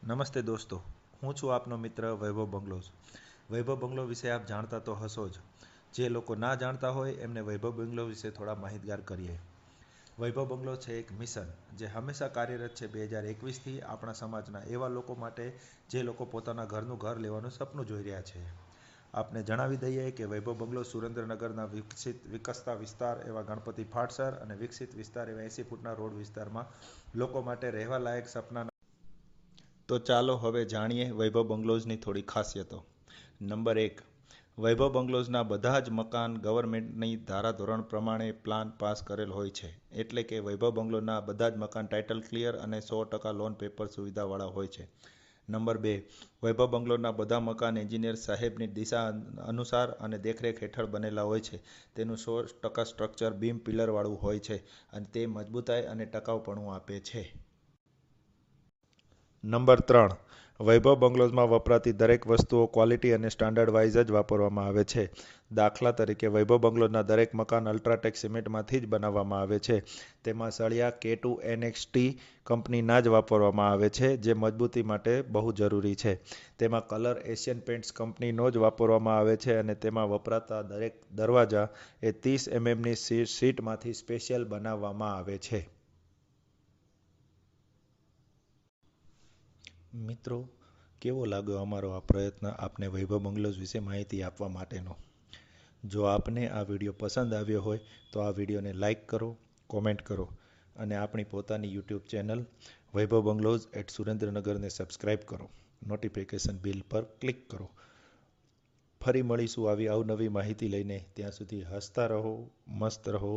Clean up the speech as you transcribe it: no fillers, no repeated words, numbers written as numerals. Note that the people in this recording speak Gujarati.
નમસ્તે દોસ્તો, હું છું આપનો મિત્ર વૈભવ બંગલોઝ. વૈભવ બંગલો વિશે આપ જાણતા તો હશો જ. જે લોકો ના જાણતા હોય એમને વૈભવ બંગલો વિશે થોડા માહિતગાર કરીએ. વૈભવ બંગલો છે એક મિશન જે હંમેશા કાર્યરત છે 2021થી આપણા સમાજના એવા લોકો માટે જે લોકો પોતાના ઘરનું ઘર લેવાનું સપનું જોઈ રહ્યા છે. આપને જણાવી દઈએ કે વૈભવ બંગલો સુરેન્દ્રનગરના વિકસતા વિસ્તાર એવા ગણપતિ ફાટસર અને વિકસિત વિસ્તાર એવા 80 ફૂટના રોડ વિસ્તારમાં લોકો માટે રહેવા લાયક સપના. તો ચાલો હવે જાણીએ વૈભવ બંગલોઝની થોડી ખાસિયતો. નંબર 1. વૈભવ બંગલોઝના બધા જ મકાન ગવર્મેન્ટની ધારાધોરણ પ્રમાણે પ્લાન પાસ કરેલ હોય છે. એટલે કે વૈભવ બંગલોના બધા જ મકાન ટાઇટલ ક્લિયર અને 100% લોન પેપર સુવિધાવાળા હોય છે. નંબર 2. વૈભવ બંગલોના બધા મકાન એન્જિનિયર સાહેબની દિશા અનુસાર અને દેખરેખ હેઠળ બનેલા હોય છે. તેનું 100% સ્ટ્રક્ચર બીમ પિલરવાળું હોય છે અને તે મજબૂતાઈ અને ટકાઉપણું આપે છે. નંબર 3. વૈભવ બંગલોઝમાં વપરાતી દરેક વસ્તુઓ ક્વોલિટી અને સ્ટાન્ડર્ડ વાઇઝ જ વાપરવામાં આવે છે. દાખલા તરીકે વૈભવ બંગલોઝના દરેક મકાન અલ્ટ્રાટેક સિમેન્ટમાંથી જ બનાવવામાં આવે છે. તેમાં સળિયા K2 NXT કંપનીના જ વાપરવામાં આવે છે, જે મજબૂતી માટે બહુ જરૂરી છે. તેમાં કલર એશિયન પેઇન્ટ્સ કંપનીનો જ વાપરવામાં આવે છે અને તેમાં વપરાતા દરેક દરવાજા એ 30 mmની શીટમાંથી સ્પેશિયલ બનાવવામાં આવે છે. મિત્રો, કેવો લાગ્યો અમારો આ પ્રયત્ન આપને વૈભવ બંગલોઝ વિશે માહિતી આપવા માટેનો? જો આપને આ વિડીયો પસંદ આવ્યો હોય તો આ વિડીયોને લાઈક કરો, કોમેન્ટ કરો અને આપણી પોતાની YouTube channel Vaibhav bungalows at સુરેન્દ્રનગરને સબસ્ક્રાઈબ કરો. નોટિફિકેશન બિલ પર ક્લિક કરો. ફરી મળીશું આવી અવનવી માહિતી લઈને. ત્યાં સુધી હસતા રહો, મસ્ત રહો.